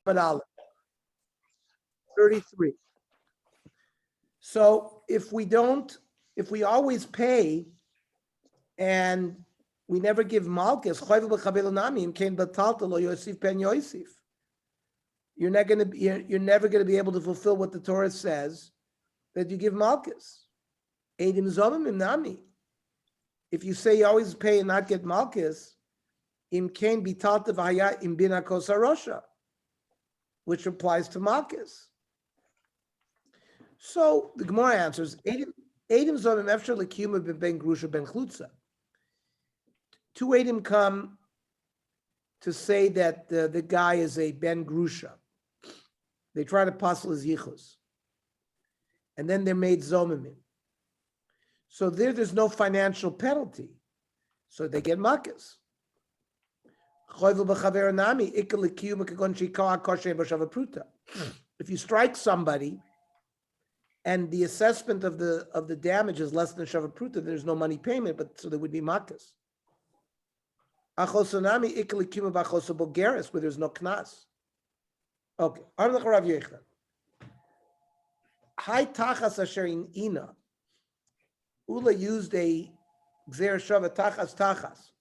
$1. 33. So if we always pay and we never give malchus, you're never going to be able to fulfill what the Torah says that you give malchus. If you say you always pay and not get malchus, which applies to malchus. So the Gemara answers, two Eidim come to say that the guy is a ben grusha. They try to passel his yichus. And then they're made zomimim. So there's no financial penalty. So they get makas. If you strike somebody and the assessment of the damage is less than shavapruta, there's no money payment, but so there would be makas. Where there's no knas. Okay. Hai tachas asher in ina. Ula used a gzer shava tachas.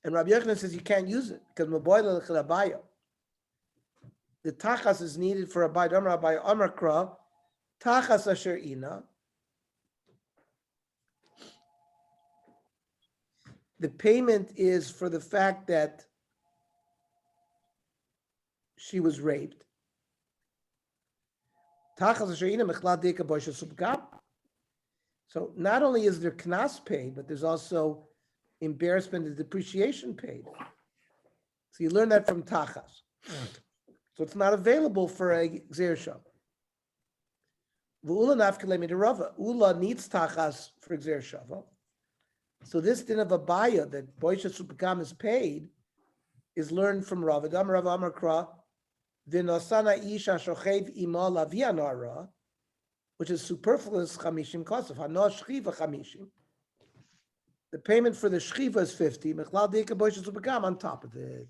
And Rabbi Yochanan says you can't use it because maboila l'chilabaya. The tachas is needed for a bayit. Amar Abaye Amar Kra tachas asher ina. The payment is for the fact that she was raped. So not only is there knas paid, but there's also embarrassment and depreciation paid. So you learn that from tachas. So it's not available for a gzer shava. Ula needs tachas for gzer shava. So this din of Abaya that boisha supakam is paid is learned from Rav. Rav Amar Kra, v'nosana isha shochev ima lavianara, which is superfluous chamishim kosov. Hano shchiva chamishim. The payment for the shchiva is 50. Mechlal deika boisha supakam on top of it.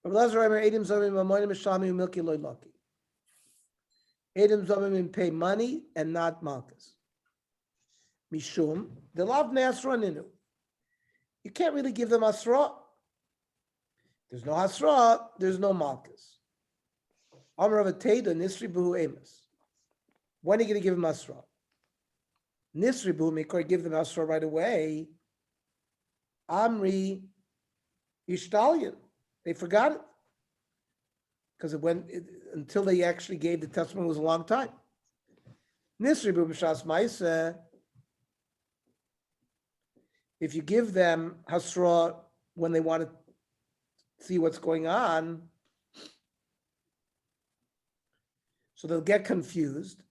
Rav Lazar Omer Edim zomim amonim mishami umilki loy laki. Edim zomim pay money and not malchus. Mishum, the lav ne'asra ninu. You can't really give them asra. There's no asra, there's no malchus. Amar of a teda, nisri buhu emes. When are you going to give them asra? Nisri buhu, mikor, give them asra right away. Amri, ishtalion. They forgot it. Because until they actually gave the testimony, it was a long time. Nisri buhu, b'shas ma'isa. If you give them hasra when they want to see what's going on, so they'll get confused.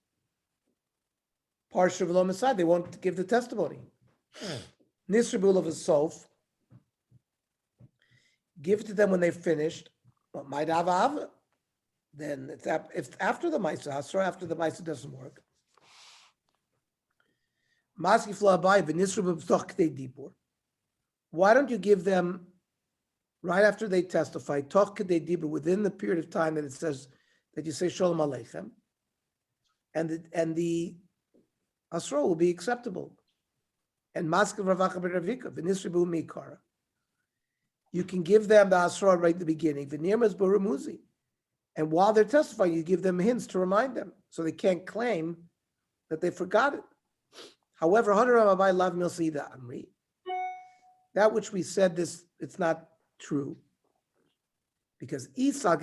Parsha v'lo Masad, they won't give the testimony. Nisribul of a sof, give it to them when they've finished. But might have then if after the Maisa hasra, after the Maisa doesn't work. Why don't you give them right after they testify, within the period of time that it says that you say Shalom Aleichem, and the Asra will be acceptable. And Maskav Ravacha B'Ravika, V'nisribu Mikara. You can give them the Asra right at the beginning. V'nirmas B'Ramuzi. And while they're testifying, you give them hints to remind them, so they can't claim that they forgot it. However, that which we said, it's not true. Because if you're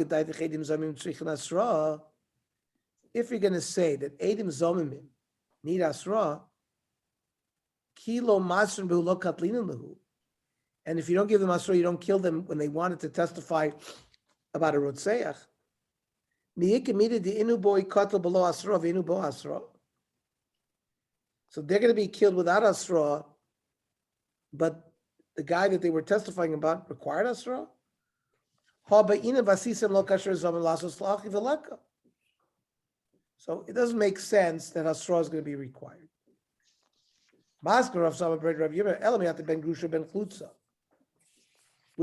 going to say that Edim Zomimim need Asra, Kilo Masrin Behu Katlinin Lahu, and if you don't give them Asra, you don't kill them when they wanted to testify about a Rotseach. So they're going to be killed without Asra, but the guy that they were testifying about required Asra. So it doesn't make sense that Asra is going to be required. Where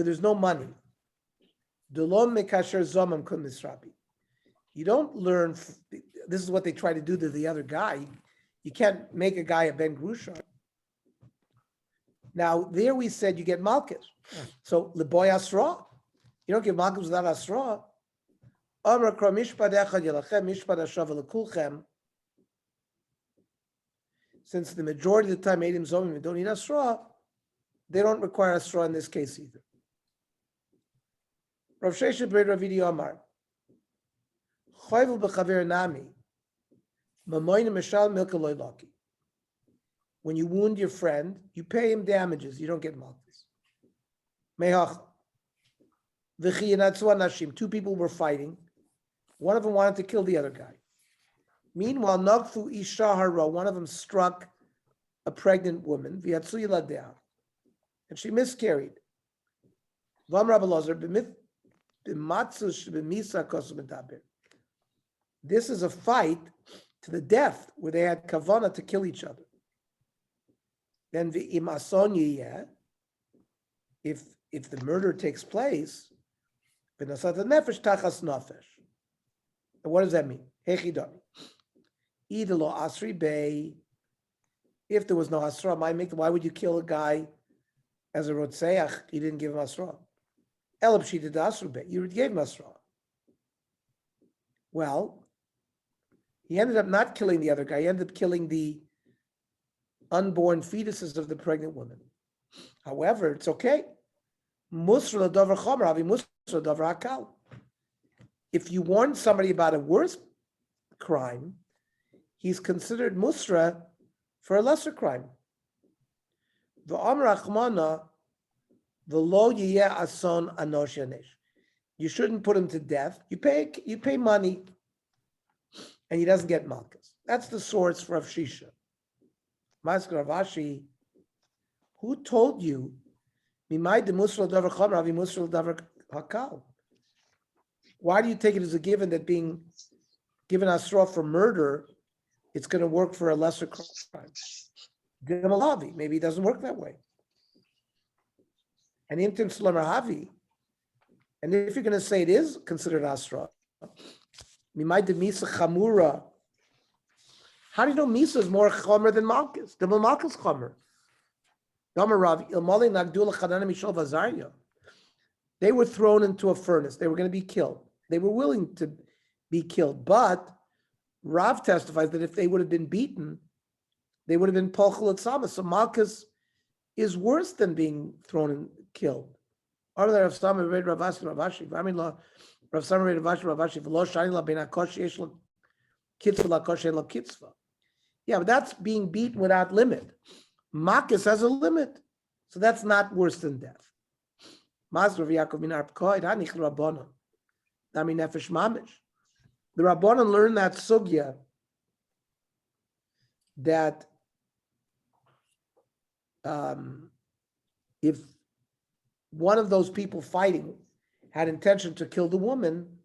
there's no money. You don't learn, this is what they try to do to the other guy. You can't make a guy a Ben Grusha. Now, there we said you get Malchus. So, Leboy Asra. You don't give Malchus without Asra. Since the majority of the time, Eidim Zomim don't need Asra, they don't require Asra in this case either. Rav Sheshet B'Rei Ravidi Omar. Choyvel b'chaver nami, mamoyne meshal milka loy laki. When you wound your friend, you pay him damages. You don't get malchus. Mehach. V'chiyanatzu anashim. Two people were fighting. One of them wanted to kill the other guy. Meanwhile, nagfu isha hara. One of them struck a pregnant woman. V'yatzu yiladea, and she miscarried. Vam Rabbi Lazar b'matzu sheb'misa kosu medaber. This is a fight to the death where they had kavana to kill each other. Then the imason if the murder takes place, v'nasat nefesh tachas nefesh. And what does that mean? Hechidami. Either lo asri bay. If there was no asra, why would you kill a guy as a rotseach? You didn't give him asra. Elab she did asra bay. You gave him asra. Well, he ended up not killing the other guy. He ended up killing the unborn fetuses of the pregnant woman. However, it's okay. If you warn somebody about a worse crime, he's considered musra for a lesser crime. You shouldn't put him to death. You pay money, and he doesn't get malchus. That's the source for Rav Shisha. Maskar Ravashi, who told you? Why do you take it as a given that being given asra for murder, it's going to work for a lesser crime? Maybe it doesn't work that way. And imtim slamar havi. And if you're going to say it is considered asra, mimai de misa chamura. How do you know misa is more chomer than malchus? The malchus chomer. They were thrown into a furnace. They were going to be killed. They were willing to be killed. But Rav testifies that if they would have been beaten, they would have been polchel at sama. So malchus is worse than being thrown and killed. Rav Sama read Ravashi. Rav Sama read Ravashi. Yeah, but that's being beaten without limit. Malchus has a limit, so that's not worse than death. The Rabbanan learned that sugya that if one of those people fighting had intention to kill the woman,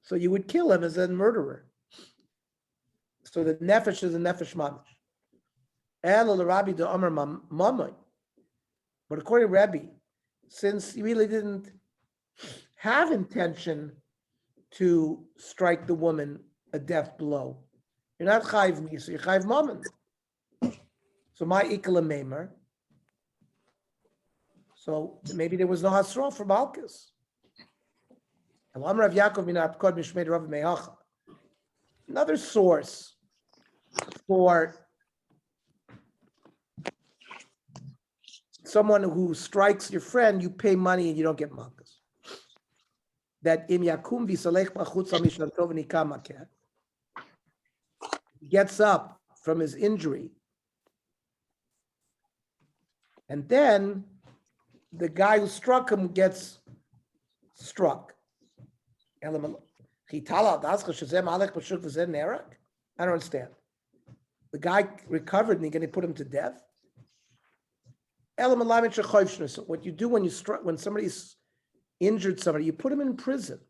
so you would kill him as a murderer. So the nefesh is a nefesh mamish. But according to Rabbi, since he really didn't have intention to strike the woman a death blow, you're not chayiv misa, you're chayiv mammon. So my ikala memer, So maybe there was no hasra for Malchus. Another source for someone who strikes your friend, you pay money and you don't get Malchus. That im yakum v'salech b'chutz mishnatov v'nikam makeh. He gets up from his injury, and then the guy who struck him gets struck. I don't understand. The guy recovered and you're going to put him to death? What you do when somebody's injured somebody, you put him in prison.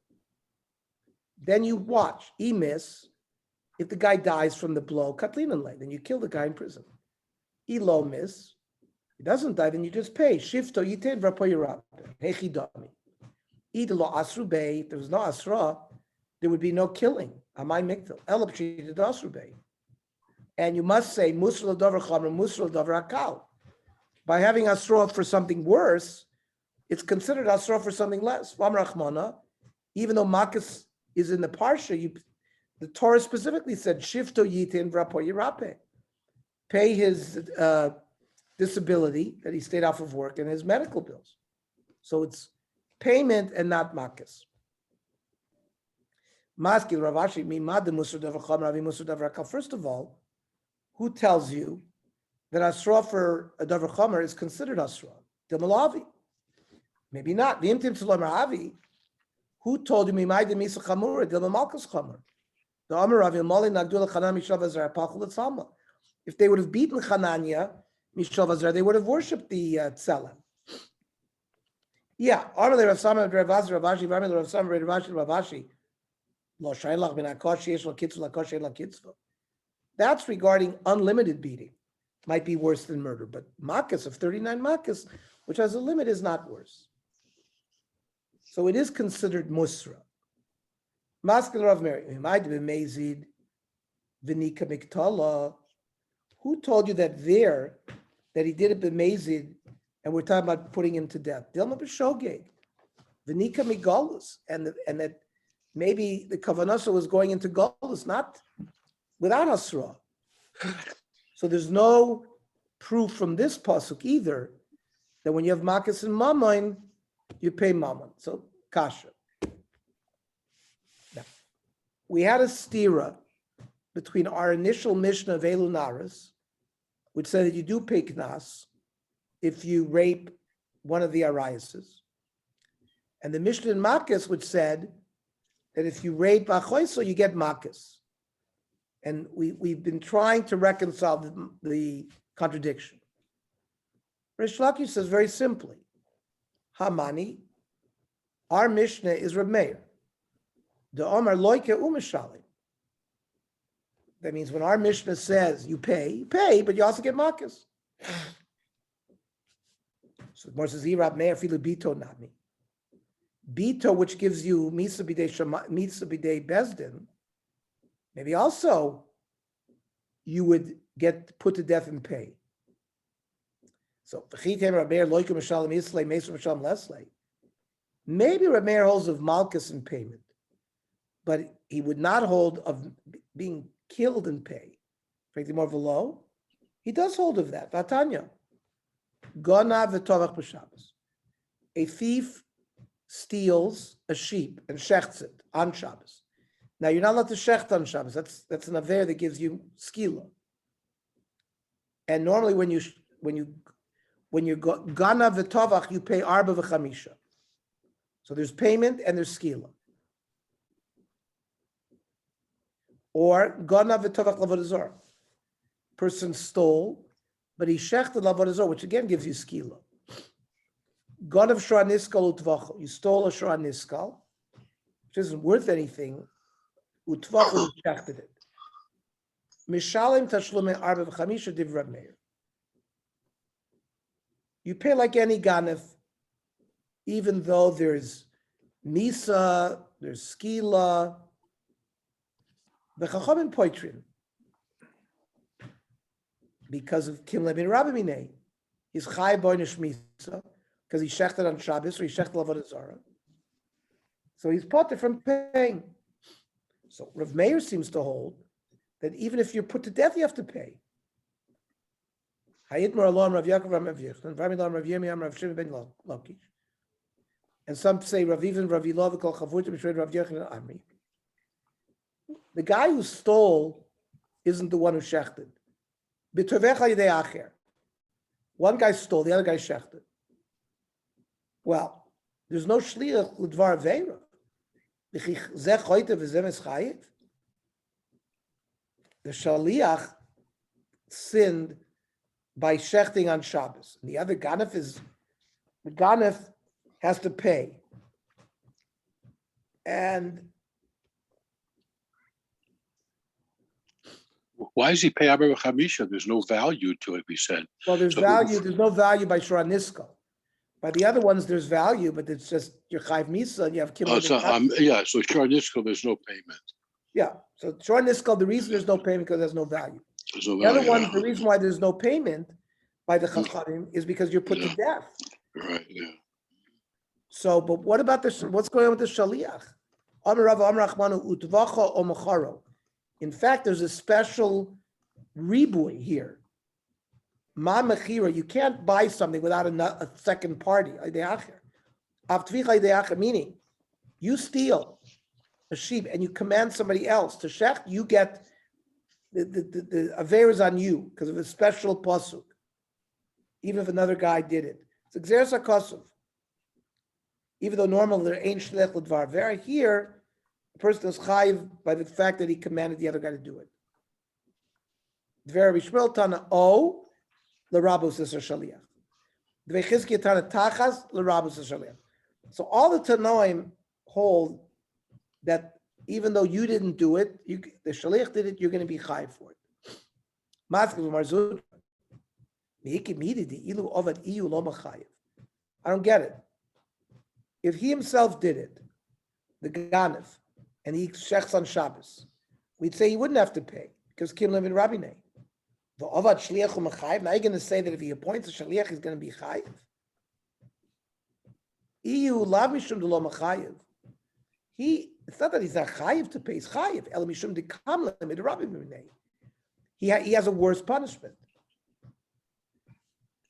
Then you watch. If the guy dies from the blow, then you kill the guy in prison. Elo miss. He doesn't die, then you just pay. Shifto yited v'rapo yirapeh. Idlo asru bay. If there was no asra, there would be no killing. Amai mikdal. Elab treated asru bay. And you must say musr l'davar chamra, musr l'davar akal. By having asra for something worse, it's considered asra for something less. Rachmana, even though makas is in the parsha, the Torah specifically said shifto yitin v'rapo yirapeh. Pay his disability that he stayed off of work and his medical bills. So it's payment and not makas. First of all, who tells you that asra for a davar chomer is considered asra? Dilmalavi. Maybe not. Who told you mimai de misa chamura dilmamalkas chomer? The Amar Rav Yamali Nagdul Chanam Mishav Azar Pachul Tzalma. If they would have beaten Chananya Mishav Azar, they would have worshipped the Tzelem. Yeah, Armele Rav Sama Rav Azar Ravashi, Armele Rav Sama Rav Ravashi. Lo Shailach Ben Akosh Yesh Lo Kitzvah Lakosh Yesh Lo Kitzvah. That's regarding unlimited beating. Might be worse than murder, but makas of 39 makas, which has a limit, is not worse. So it is considered musra. Maskil Rav Meri, might be mazid v'nika miktala. Who told you that he did it b'mazid, and we're talking about putting him to death? Dilma b'shogeg, v'nika migalus, and that maybe the kavanasa was going into galus, not without asra. So there's no proof from this pasuk either that when you have makas and mammon, you pay mammon. So kasha. Now, we had a stira between our initial Mishnah of Elu Naras, which said that you do pay knas if you rape one of the ariases, and the Mishnah in Makas, which said that if you rape achoiso, you get makas. And we've been trying to reconcile the contradiction. Rish Lakish says very simply, Hamani, our Mishnah is Reb Meir. The Omar loike umishalim. That means when our Mishnah says you pay, but you also get makas. So the Gemara says, Reb Meir filu bito nami. Bito, which gives you misa bidei bezdin, maybe also you would get put to death and pay. So maybe Rameir holds of malchus and payment, but he would not hold of being killed and pay. Frankly, more below, he does hold of that. Vatanya, gona v'tovach b'Shabbos. A thief steals a sheep and shechts it on Shabbos. Now you're not allowed to shecht on Shabbos. That's an aver that gives you skila. And normally when you gana v'tovach, you pay arba v'chamisha. So there's payment and there's skila. Or gana v'tovach lavodazor. Person stole, but he shechted lavodazor, which again gives you skila. Ganav shra niskal utvachol. You stole a shra niskal, which isn't worth anything. Utvachol, you shechted it. Mishalim tashlume arba v'chamisha div Reb Meir. You pay like any ganef, even though there's misa, there's skila. The chachamim poitrin, because of kim lebin rabbi minei, is chai boinish misa. because he shechted on Shabbos or he shechted Avodah Zarah. So he's potter from paying. So Rav Meir seems to hold that even if you're put to death, you have to pay. Hayitmar Alon Rav Yaakov Rav Yechon, Vamilam Rav Yemi Rav Shimon ben Lakish. And some say Rav Even Rav Yilov Kol Chavutim Shred Rav Yechon and Amri. The guy who stole isn't the one who shechted. B'tovecha yidei acher. One guy stole, the other guy shechted. Well, there's no shliach l'dvar aveira. Zeh choyte v'zeh meschayev. The shaliach sinned by shechting on Shabbos. And the other ganef has to pay. And why does he pay Abba Chamisha? There's no value to it, we said. Well, there's no value by Shora Nisko. By the other ones, there's value, but it's just your Chayv Misa and you have Kibbutz. So Shor Nisko, there's no payment. Yeah, so Shora Nisko, the reason there's no payment because there's no value. There's no The other value. one, the reason why there's no payment by the Chachamim is because you're put to death. Right, yeah. So, but what about this? What's going on with the Shaliach? Amar Rav Amar Achmanu Utvacha o Macharo. In fact, there's a special ribuy here. Ma mechira, you can't buy something without a second party. Meaning, you steal a sheep and you command somebody else to shecht, you get the aver is on you because of a special pasuk. Even if another guy did it, it's exeres hakasuv. Even though normally there ain't shlech l'dvar aver, here the person is chayiv by the fact that he commanded the other guy to do it. Dver b'shmil tana o l'rabus is shaliach. Dver chizki tana tachas l'rabus is shaliach. So all the tanoim hold that even though you didn't do it, the shaliach did it, you're going to be chayiv for it. I don't get it. If he himself did it, the ganef, and he shechts on Shabbos, we'd say he wouldn't have to pay because Kim live in Rabineh. The Ovad Shliach U'Mechayiv. Now you're going to say that if he appoints a Shliach, he's going to be Chayiv. Iyu lav mishum d'lo Mechayiv. It's not that he's not Chayiv to pay. He's Chayiv. El mishum d'kam lemid Rabineh. He has a worse punishment.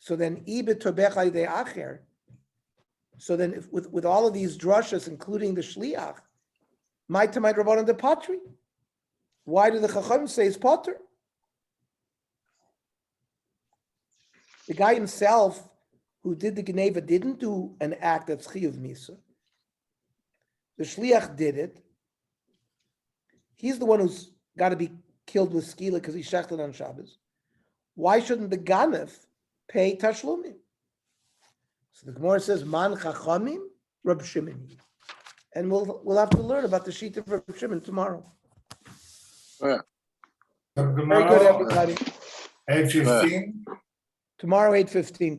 So then, ibet tobech alidei acher. So then, with all of these drushes, including the shliach, my tamid rabbanon de patri. Why do the chacham say it's potter? The guy himself who did the geneva didn't do an act that's chiyuv misa. The shliach did it. He's the one who's got to be killed with skila because he shechted on Shabbos. Why shouldn't the ganef pay tashlumim? So the Gemara says, "Man chachamim, Rab Shimon," and we'll have to learn about the sheet of Rab Shimon tomorrow. Yeah. Very good, everybody. 8:15. Tomorrow, 8:15.